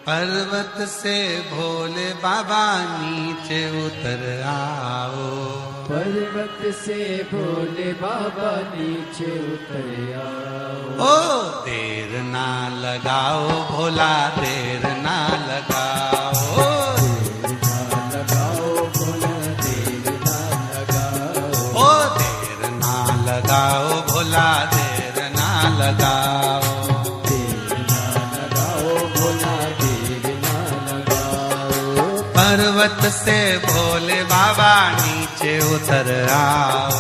पर्वत से भोले बाबा नीचे उतर आओ। पर्वत से भोले बाबा नीचे उतर आओ। ओ देर ना लगाओ भोला, देर ना लगाओ। देर ना लगाओ भोला, देर ना लगाओ। ओ देर ना लगाओ भोला, देर ना लगाओ। पर्वत से भोले बाबा नीचे उतर आओ।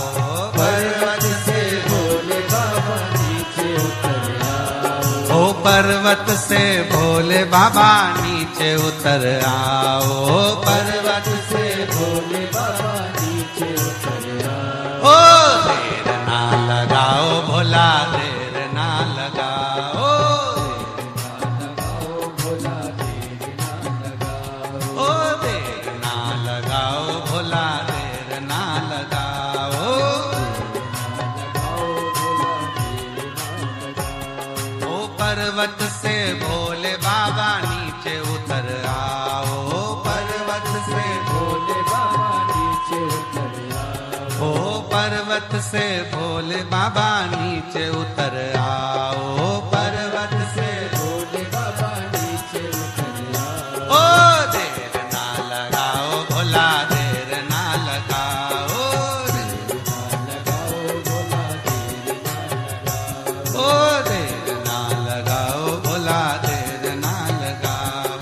पर्वत से भोले बाबा नीचे उतर आओ। ओ पर्वत से भोले बाबा नीचे उतर आओ। पर्वत से भोले बाबा नीचे उतर आओ। ओ देर ना लगाओ भोला, देर ना लगाओ। पर्वत से भोले बाबा नीचे उतर आओ। पर्वत से भोले बाबा नीचे उतर आओ। ओ पर्वत से भोले बाबा नीचे उतर आओ। पर्वत से भोले बाबा नीचे उतर आओ। ओ देर ना लगाओ भोला, देर ना लगाओ। देर ना लगाओ भोला, देर ना लगाओ। ओ देर ना लगाओ भोला, देर ना लगाओ।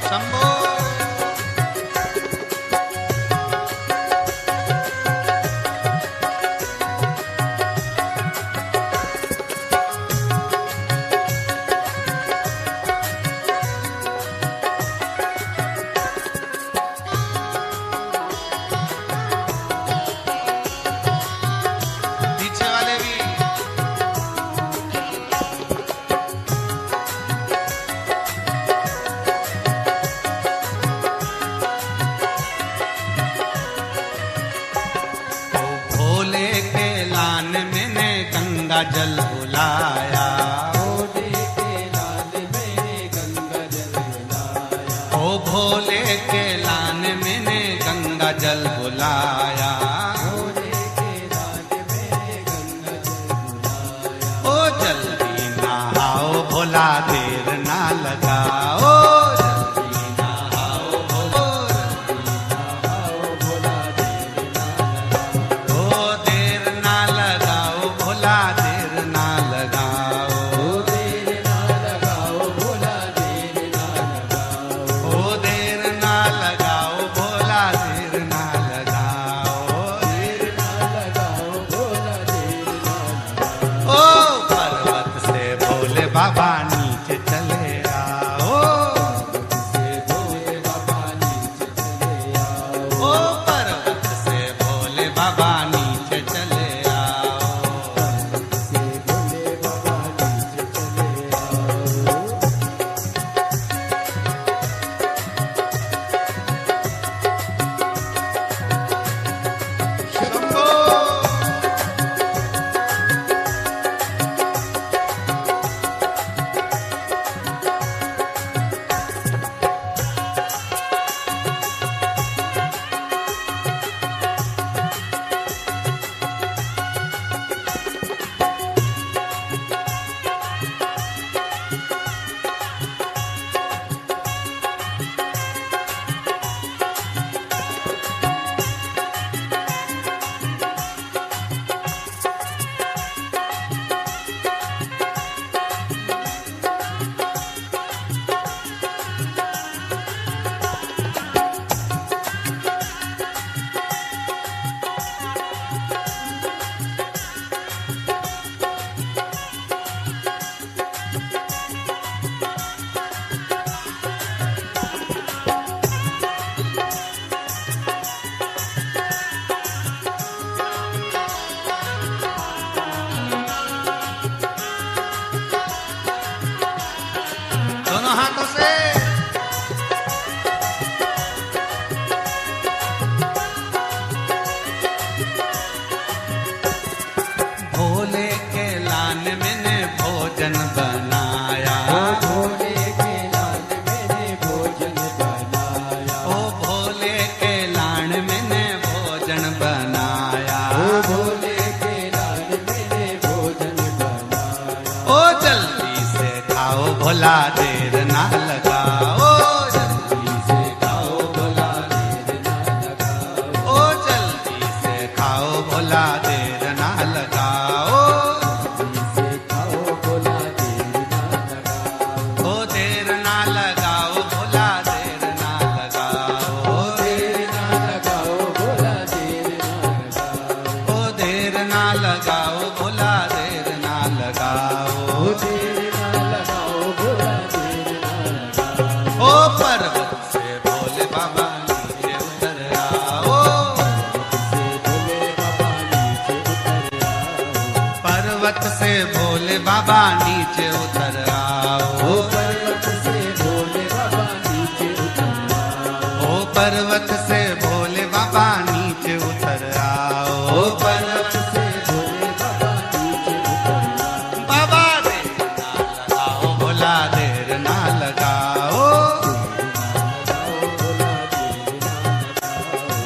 शंभो पीछे वाले भी। ओ भोले के लान मैंने गंगा जल बुलाया। भोले के लाल में गंगा जल बुलाया। ओ भोले के लान मैंने गंगा जल बुलाया। भोले के लाल में गंगा जल बुलाया। ओ जल्दी नहाओ भोला, देर ना लगाओ। जल्दी नहाओ भोला, आओ भोला, देर ना लगाओ। ओ देर ना लगाओ भोला, देर ना लगाओ। ओ देर ना लगाओ भोला, देर ना लगाओ। ओ देर ना लगाओ भोला, देर ना लगाओ। देर ना लगाओ भोला, देर ना लगाओ। ओ पर्वत से भोले बाबा नीचे चले आओ। से भोले बाबा नीचे चले आओ। ओ पर्वत से भोले बाबा नीचे चले आओ। से भोले बाबा नीचे चले आओ। शंभो भोले के लान मैंने भोजन बनाया। ओ भोले के लाल मैंने भोजन बनाया। ओ भोले के लान मैंने भोजन बनाया। ओ भोले के लाल मैंने भोजन बनाया। ओ जल्दी से खाओ भोला देर ना लगाओ। जल्दी से खाओ भोला देर ना लगाओ। ओ जल्दी से खाओ भोला देर ना लगाओ। जल्दी से खाओ भोला देर ना लगाओ। ओ देर ना लगाओ भोला देर ना लगाओ। देर ना लगाओ भोला देर ना लगाओ। ओ देर ना लगाओ भोला देर ना लगाओ। देर ना लगाओ भोला देर ना लगाओ। ओ पर्वत से भोले बाबा नीचे उतर आओ। से भोले बाबा नीचे उतर आओ। पर्वत से भोले बाबा नीचे उतर आओ। ओ पर्वत से भोले बाबा नीचे उतर आओ। ओ पर्वत से भोले बाबा नीचे उतर आओ। ओ पर्वत से भोले बाबा नीचे उतर आओ। बाबा देर ना लगाओ भोला देर ना लगाओ।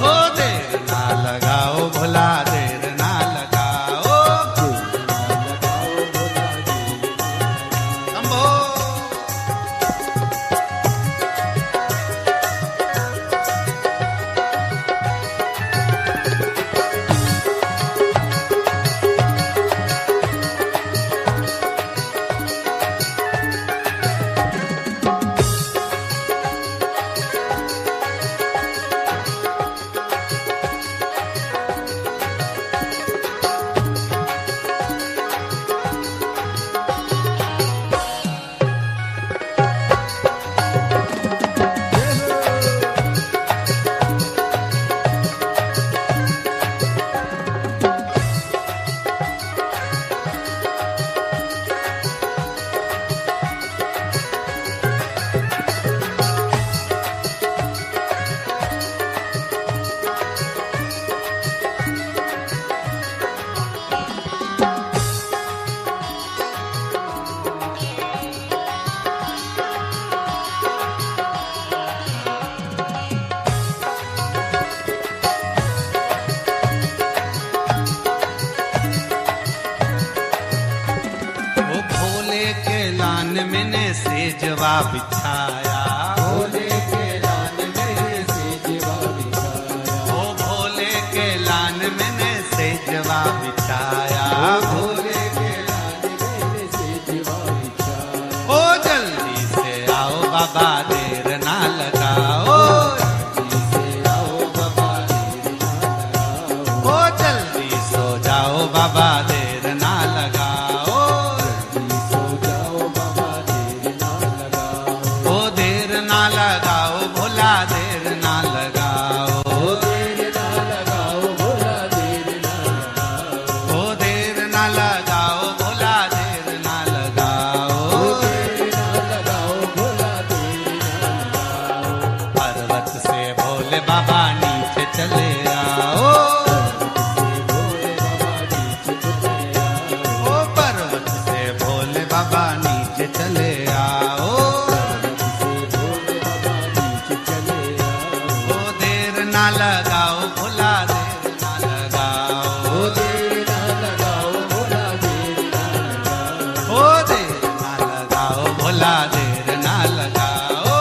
ओ देर ना लगाओ भोला देर ना लगाओ। शंभो। ओ भोले के लान मैंने सेजवा बिछाया। भोले के लाल मेरे से जीवा बिछाया। ओ भोले के लान मैंने सेजवा बिछाया। भोले के लाल मेरे से जीवा बिछाया। ओ जल्दी से आओ बाबा देर ना लगाओ। जल्दी से आओ बाबा देर ना लगाओ। ओ जल्दी सो जाओ बाबा देर ना लगाओ। जल्दी सो जाओ बाबा देर ना लगाओ। ओ देर ना लगाओ भोला देर ना लगाओ। ओ देर ना लगाओ भोला देर ना लगाओ। ओ देर ना लगाओ भोला देर ना लगाओ। ओ देर ना लगाओ भोला देर ना लगाओ। पर्वत से भोले बाबा नीचे चले आओ। भोले बाबा नीचे उतर आओ। ओ पर्वत से भोले बाबा नीचे चले आओ। से भोले बाबा नीचे चले आओ। ओ देर ना लगाओ भोला देर ना लगाओ। ओ देर ना लगाओ भोला देर ना लगाओ। ओ देर ना लगाओ भोला देर ना लगाओ।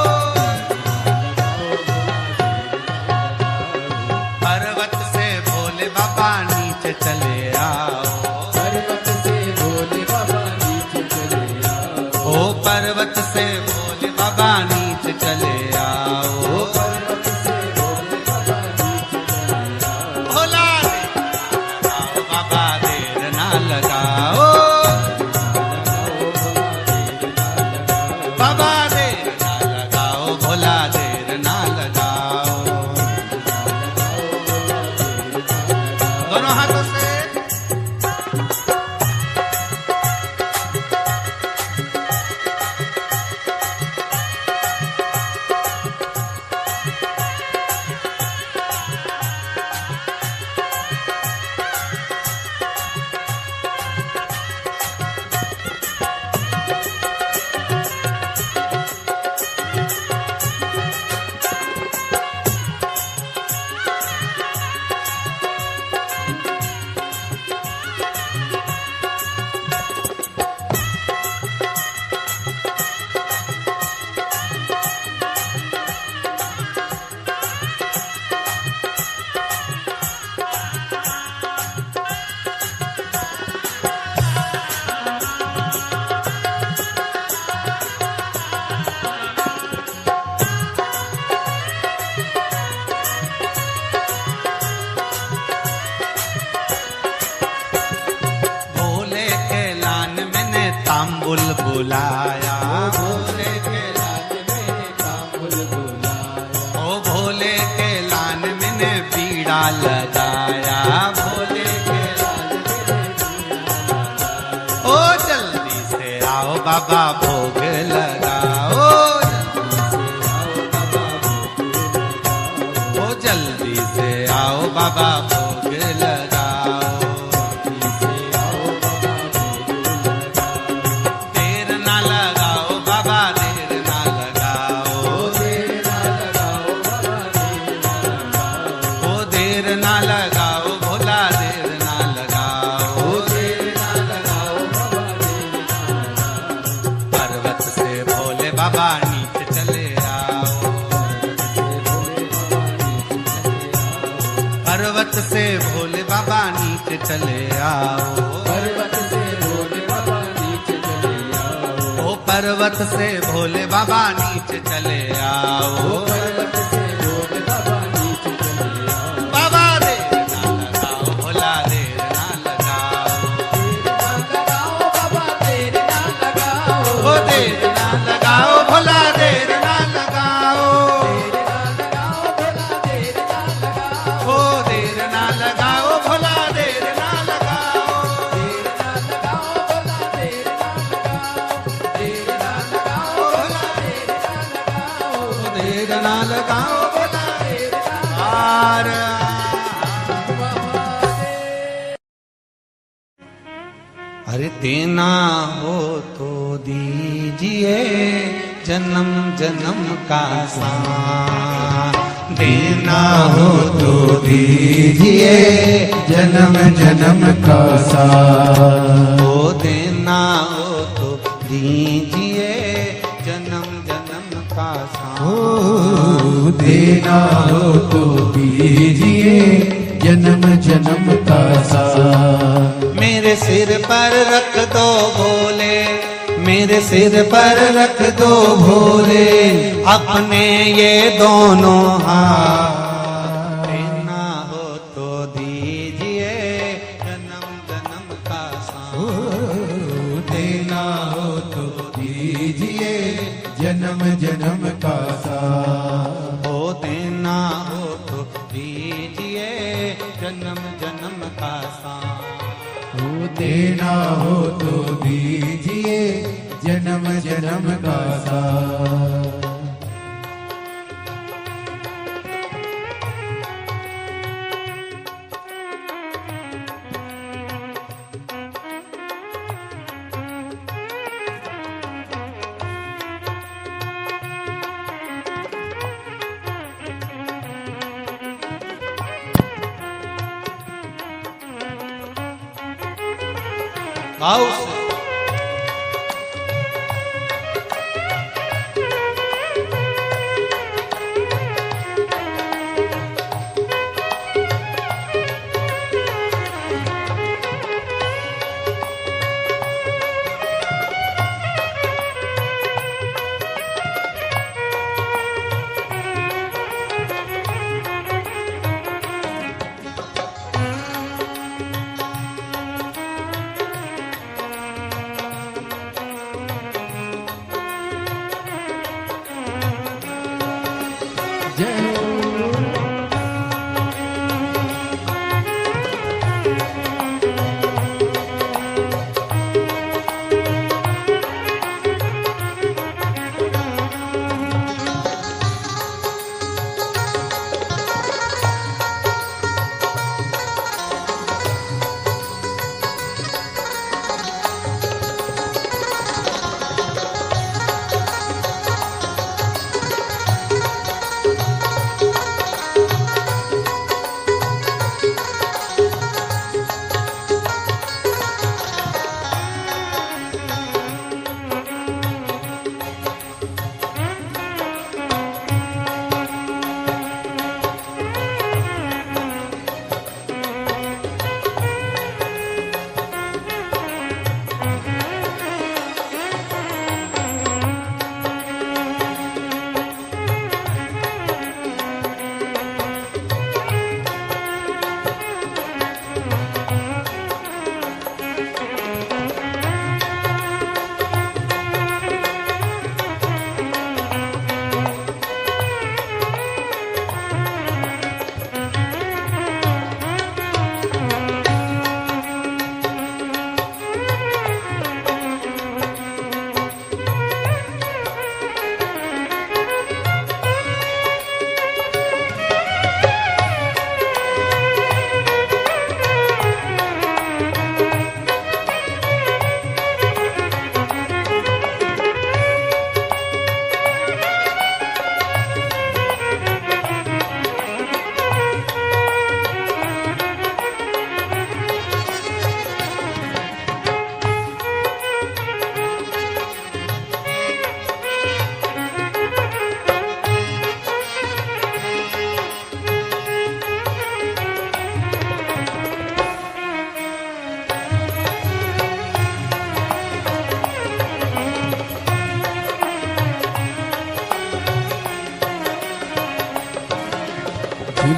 पर्वत से भोले बाबा नीचे चले आओ। पर्वत से भोले बाबा नीचे चले आओ। ओ पर्वत से भोले बाबा नीचे चले आओ। ओ पर्वत से भोले बाबा नीचे चले आओ। भोला देर ना लगाओ बाबा देर ना लगाओ। बाबा देर ना लगाओ भोला देर ना लगाओ। दोनों हाथों से तांबुल बुलाया, भोले के लाल में तांबुल बुलाया, ओ भोले के लान मैंने बीड़ा लगाया, भोले के लान ओ जल्दी से आओ बाबा भोग लगाओ, ओ जल्दी से आओ बाबा भोग लगाओ, देर ना लगाओ बाबा देर ना लगाओ, ओ देर ना लगाओ भोला देर ना लगाओ, पर्वत से भोले बाबा नीचे चले आओ, पर्वत से भोले बाबा नीचे चले आओ, पर्वत से भोले बाबा नीचे चले आओ, ओ पर्वत से भोले बाबा नीचे चले आओ, पर्वत से भोले बाबा नीचे चले आओ, बाबा देर ना लगाओ भोला देर ना लगाओ, बाबा देर ना लगाओ, ओ देर ना लगाओ भोला देर ना लगाओ, ओ देर ना लगाओ भोला देर ना लगाओ, देर ना लगाओ भोला आर अरे देना हो तो दीजिए जन्म जन्म का साथ, देना हो तो दीजिए जन्म जन्म का साथ, ओ देना हो तो दीजिए जन्म जन्म का साथ, ओ देना हो तो दीजिए जन्म जन्म का साथ, मेरे सिर पर रख दो भोले, मेरे सिर पर रख दो भोले अपने ये दोनों हाथ, देना हो तो दीजिए जन्म जन्म का साथ, देना हो तो दीजिए जन्म जन्म का साथ, ओ देना हो तो दीजिए जन्म जन्म का साथ, ओ देना हो तो दीजिए जन्म जन्म का साथ, भाव से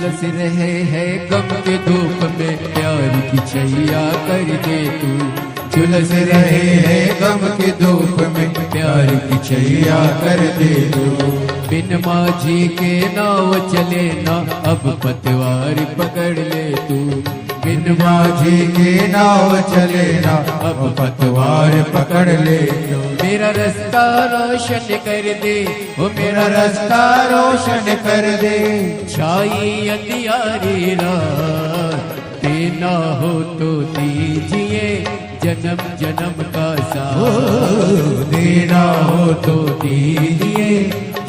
झुलस रहे हैं गम के धूप में, प्यार की छैया कर दे तू। झुलस रहे हैं गम के धूप में, प्यार की छैया कर दे तू। बिन माझी के नाव चले ना, अब पतवार पकड़ ले तू। बिन माझी के नाव चले ना, अब पतवार पकड़ ले तू। मेरा रास्ता रोशन कर दे, ओ मेरा रास्ता रोशन कर दे। छाई अंधियारी रात, देना हो तो दीजिए जन्म जन्म का साथ। देना हो तो दीजिए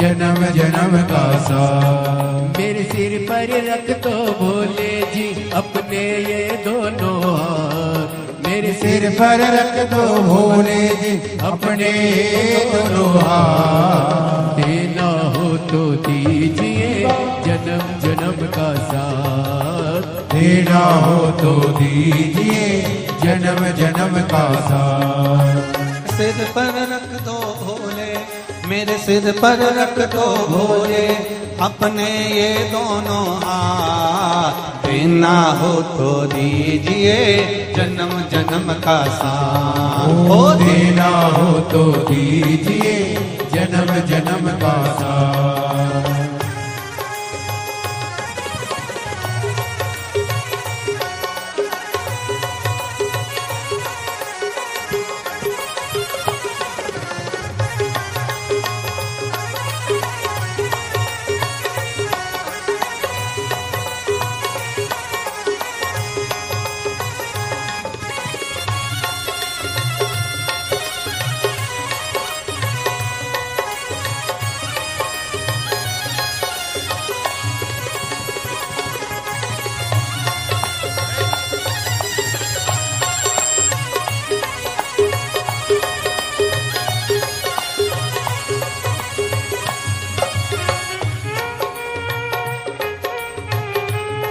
जन्म जन्म का साथ। मेरे सिर पर रख दो भोले जी अपने ये दोनों हाथ। मेरे सिर पर रख दो भोले जी अपने दोनों हाथ। देना हो तो दीजिए जन्म जन्म का साथ। देना हो तो दीजिए जन्म जन्म का साथ। सिर पर रख दो भोले, मेरे सिर पर रख दो भोले अपने ये दोनों हाथ। देना हो तो दीजिए जन्म जन्म का साथ। ओ देना हो तो दीजिए जन्म जन्म का साथ।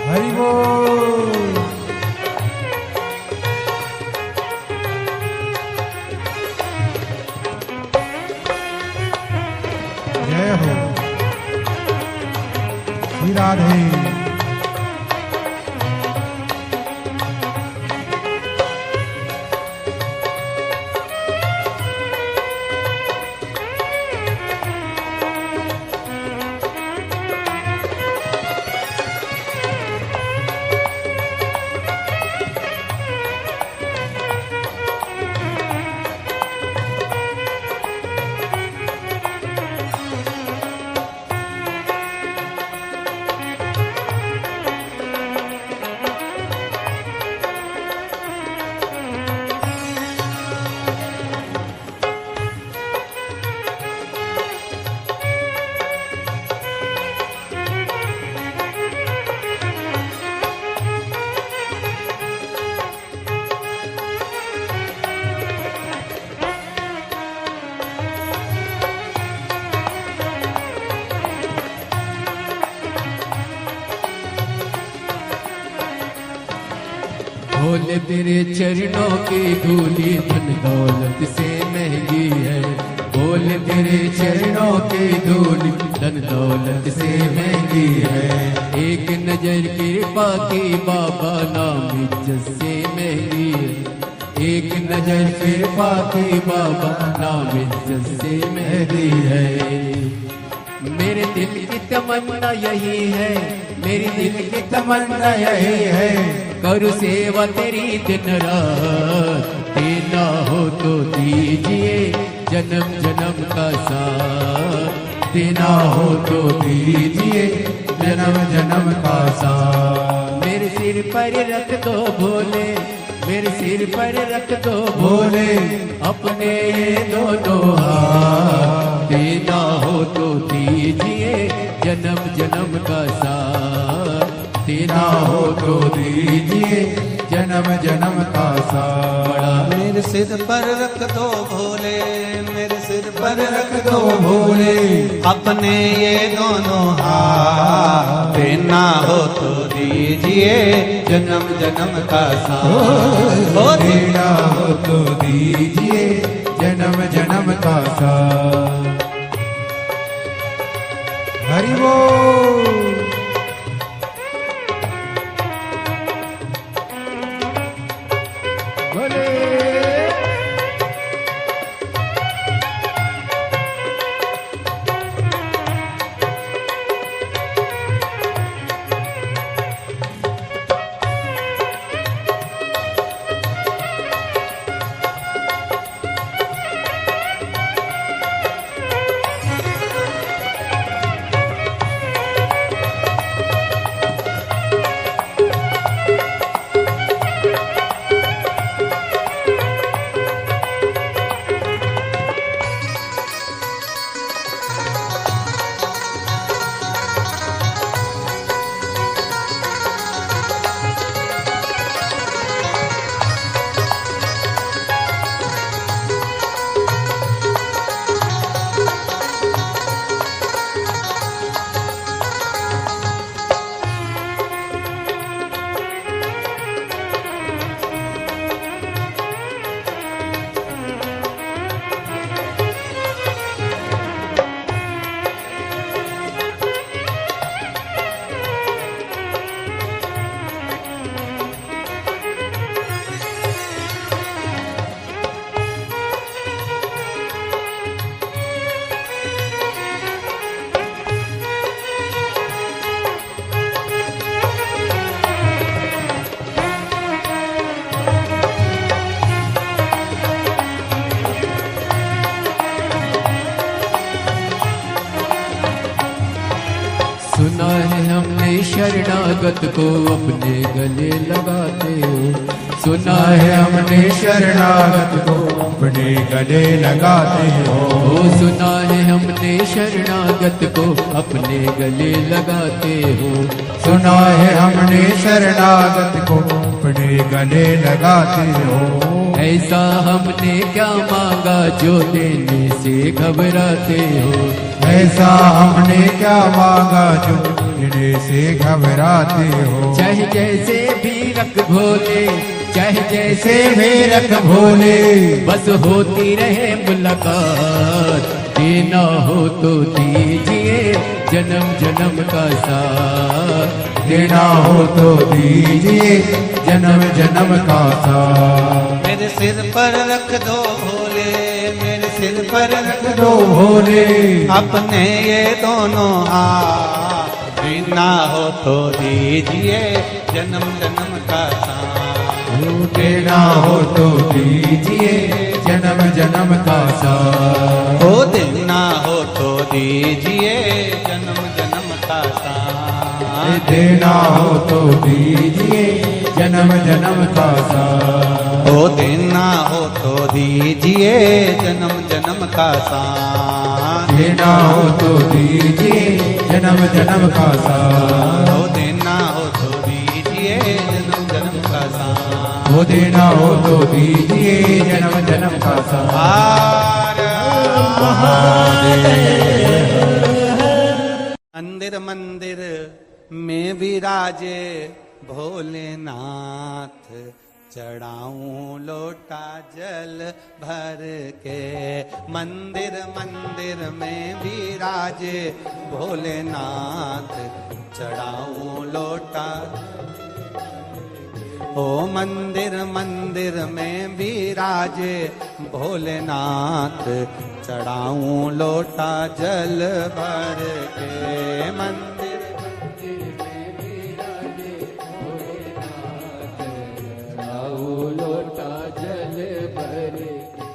हरि बोल। जय हो श्री राधे। भोले तेरे चरणों की धूली धन दौलत से महंगी है। भोले तेरे चरणों की धूली धन दौलत से महंगी है। एक नजर कृपा की बाबा नाम इज्जत से महंगी है। एक नजर कृपा की बाबा नाम इज्जत से महंगी है। मेरे दिल की तमन्ना यही है, मेरी दिल की तमन्ना यही है। करूँ सेवा तेरी दिन रात। देना हो तो दीजिए जन्म जन्म का साथ। देना हो तो दीजिए जन्म जन्म का साथ। मेरे सिर पर रख दो भोले, मेरे सिर पर रख दो भोले अपने ये दोनों हाथ। देना हो तो दीजिए जन्म जन्म का साथ। देना हो तो दीजिए जन्म जन्म का साथ। मेरे सिर पर रख दो भोले, मेरे सिर पर रख दो भोले अपने ये दोनों हाथ। देना हो तो दीजिए जन्म जन्म का साथ। हो देना हो तो दीजिए जन्म जन्म का साथ। हरि बोल। शरणागत को अपने गले लगाते हो। सुना है हमने शरणागत को अपने गले लगाते हो। सुना है हमने शरणागत को अपने गले लगाते हो। सुना है हमने शरणागत को अपने गले लगाते हो। ऐसा हमने क्या मांगा जो देने से घबराते हो। ऐसा हमने क्या मांगा जो देने से घबराते हो। चाहे जैसे भी रख भोले, चाहे जैसे भी रख भोले, बस होती रहे मुलाकात। देना हो तो दीजिए जन्म जन्म का साथ। देना हो तो दीजिए जन्म जन्म का साथ। मेरे सिर पर रख दो भोले, मेरे सिर पर रख दो भोले, अपने ये दोनों हाथ। देना हो तो दीजिए जन्म जन्म का साथ। देना हो तो दीजिए जन्म जन्म का साथ। हो देना हो तो दीजिए जन्म जन्म का साथ। देना हो तो दीजिए जन्म जन्म का साथ। हो देना हो तो दीजिए जन्म जन्म का साथ। देना हो तो दीजिए जन्म जन्म का साथ। हो देना हो तो दीजिए जन्म जन्म का साथ। हो देना हो तो दीजिए जन्म जन्म का साथ। मंदिर मंदिर में विराजे भोलेनाथ। चढ़ाऊं लोटा जल भर के। मंदिर मंदिर में विराजे भोलेनाथ। चढ़ाऊं लोटा। ओ मंदिर मंदिर में विराजे भोलेनाथ। चढ़ाऊं लोटा जल भर के। मंदिर मंदिर में विराजे भोलेनाथ। चढ़ाऊं लोटा जल भर के।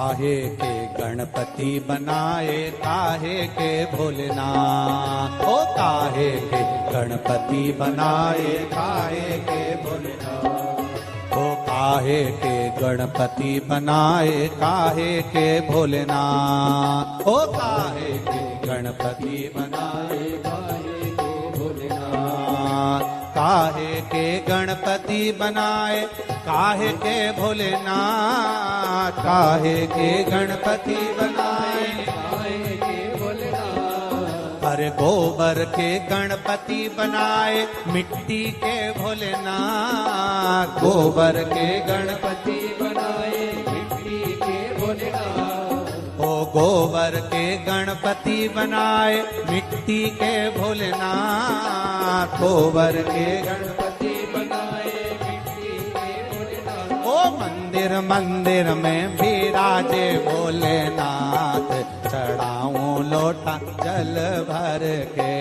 काहे के गणपति बनाए काहे के भोलेनाथ, ओ काहे के गणपति बनाए काहे के भोलेनाथ, ओ काहे के गणपति बनाए काहे के भोलेनाथ, ओ काहे के गणपति बनाए काहे के भोलेनाथ, काहे के गणपति बनाए काहे के भोलेनाथ, काहे के गणपति बनाए काहे के भोलेनाथ, अरे गोबर के गणपति बनाए मिट्टी के भोलेनाथ, गोबर के गणपति बनाए मिट्टी के भोलेनाथ, ओ गोबर के गणपति बनाए मिट्टी के भोलेनाथ, गोबर के गणपति बनाए मिट्टी के भोलेनाथ, ओ मंदिर मंदिर में विराजे भोलेनाथ, चढ़ाऊं लोटा जल भर के,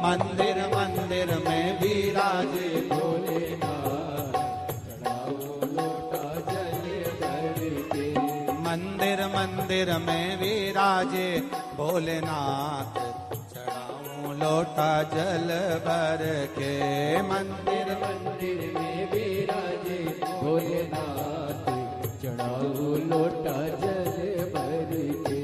मंदिर मंदिर में विराजे भोलेनाथ, चढ़ाऊं लोटा जल भर के, मंदिर मंदिर में विराजे भोलेनाथ, चढ़ाऊं लोटा जल भर के, मंदिर मंदिर में विराजे भोलेनाथ, चढ़ाऊं लोटा जल भर के।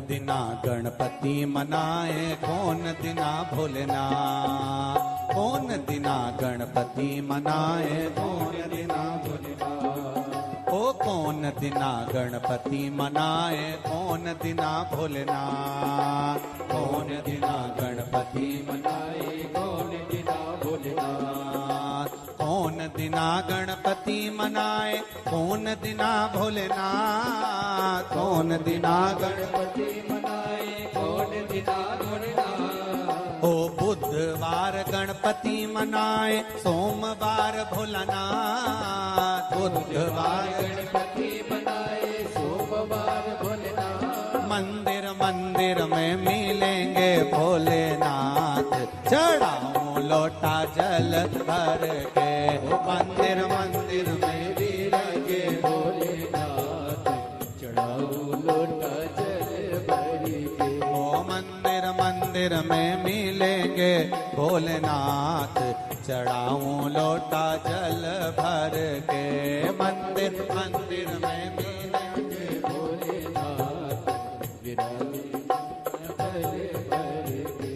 दिना गणपति मनाए कौन दिना भोलेनाथ, कौन दिना गणपति मनाए कौन दिना भोलेनाथ, ओ कौन दिना गणपति मनाए कौन दिना भोलेनाथ, कौन दिना गणपति मनाए कौन दिना भोलेनाथ, कौन दिना गणपति मनाए कौन दिना भोलेनाथ, कौन दिना गणपति मनाए कौन दिना भोलेनाथ, ओ बुधवार गणपति मनाए सोमवार भोलानाथ, बुधवार गणपति मनाए सोमवार भोलेनाथ, मंदिर मंदिर में मिलेंगे भोलेनाथ, चढ़ाऊं लोटा जल भर के, मंदिर मंदिर में विराजे भोलेनाथ, चढ़ाऊं लोटा जल भर के, ओ मंदिर मंदिर में मिलेंगे भोलेनाथ, चढ़ाऊं लोटा जल भर के, मंदिर मंदिर में मिलेंगे भोलेनाथ, विराजे जल भर के।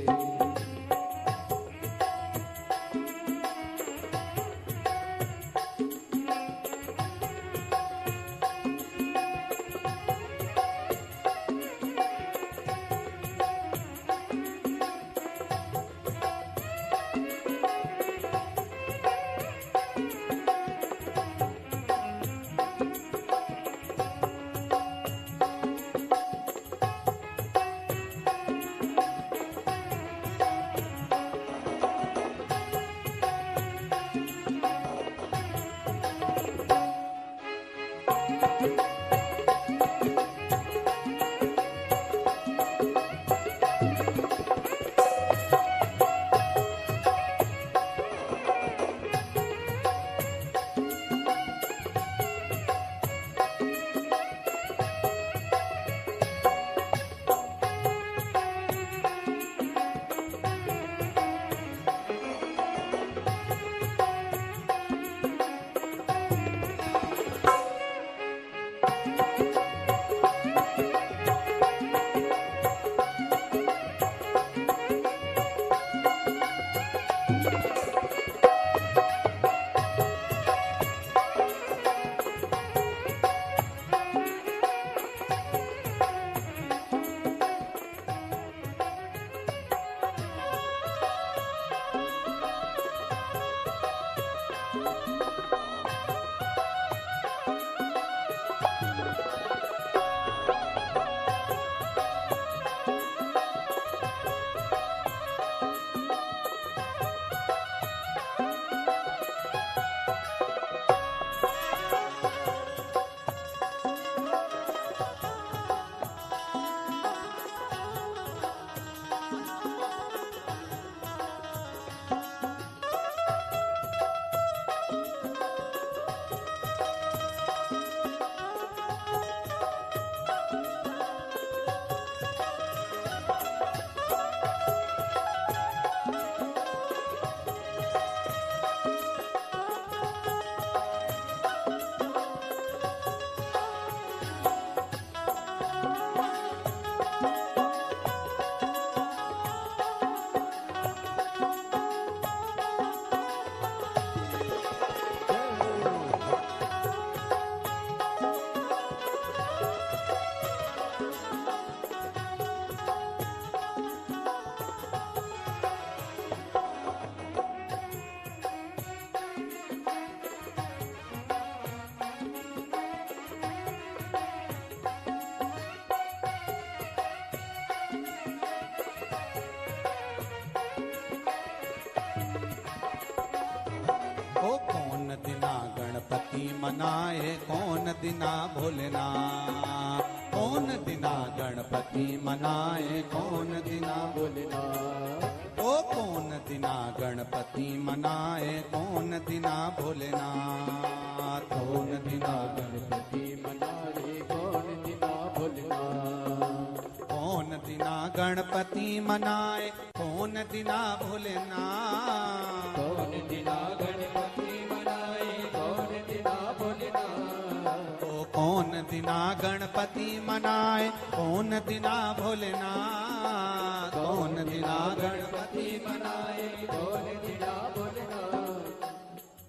मनाए कौन दिना भोलेनाथ, कौन दिना गणपति मनाए कौन दिना भोलेनाथ, ओ कौन दिना गणपति मनाए कौन दिना भोलेनाथ, कौन दिना गणपति मनाए कौन दिना भोलेनाथ, कौन दिना गणपति मनाए कौन दिना भोलेनाथ, कौन दिना गणपति मनाए कौन दिना भोलेनाथ, ओ कौन दिना गणपति मनाए कौन दिना भोलेनाथ, कौन दिना गणपति मनाए कौन दिना भोलेनाथ,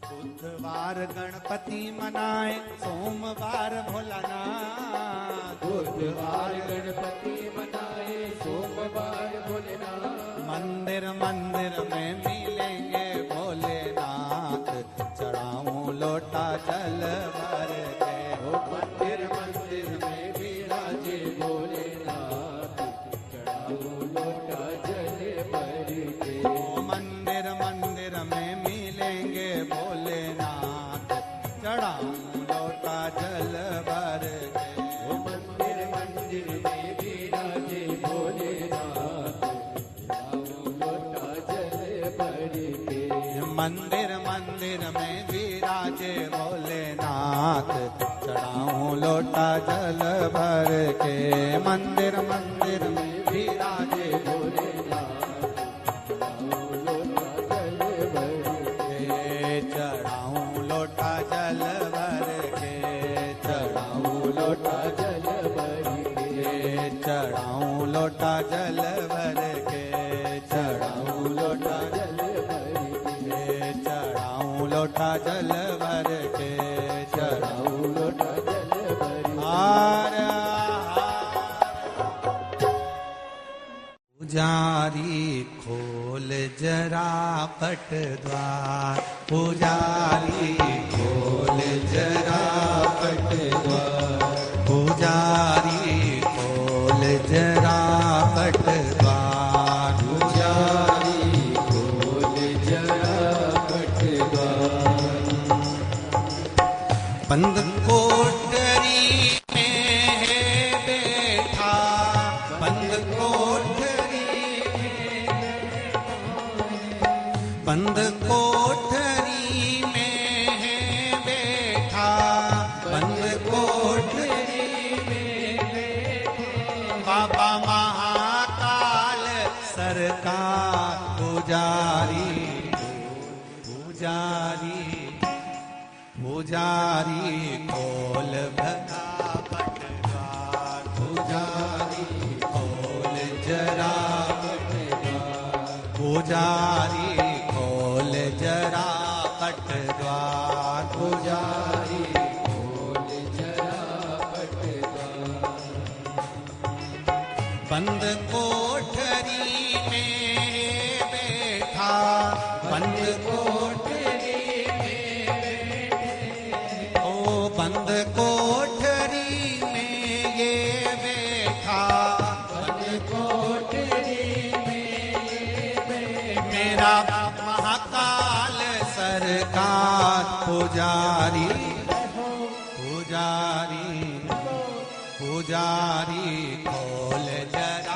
बुधवार गणपति मनाए सोमवार भोलानाथ, बुधवार गणपति मनाए सोमवार भोलेनाथ, मंदिर मंदिर में मिलेंगे भोलेनाथ, चढ़ाऊं लोटा जल भर के, ओ मंदिर मंदिर में विराजे भोलेनाथ, चढ़ाओ लोटा जल भर के, ओ मंदिर मंदिर में मिलेंगे भोलेनाथ, चढ़ाऊं लोटा जल भर के, ओ मंदिर मंदिर में विराजे भोलेनाथ, चढ़ाओ लोटा जल भर के, मंदिर मंदिर में विराजे भोलेनाथ, चढ़ाऊं लोटा जल भर के, मंदिर मंदिर में विराजे भोलेनाथ, चढ़ाओ लोटा जल भर के, चढ़ाऊं लोटा जल भर के, चढ़ाऊं लोटा जल भर के, चढ़ाऊं लोटा जल भर के, चढ़ाऊं लोटा जल भर के, चढ़ाऊं लोटा जल भर के, चढ़ाऊं लोटा जल भर के, हार पुजारी खोल जरा पट द्वार, पुजारी खोल जरा पट द्वार, पुजारी खोल जरा पट द्वार, पुजारी खोल जरा पट द्वार, बंद कोठरी में है बैठा, बंद कोठरी बंद कोठरी में है बैठा, बंद कोठरी में बाबा महाकाल सरकार, पुजारी पुजारी पुजारी खोल भगा पट द्वार, पुजारी खोल जरा पट द्वार, पुजारी खोल जरा पट द्वार, पुजारी खोल जरा पट द्वार, बंद कोठरी में बैठा, बंद कोठरी ओ बंद कोठरी में ये बैठा, बंद कोठरी में मेरा महाकाल सरकार, पुजारी पुजारी पुजारी खोल जरा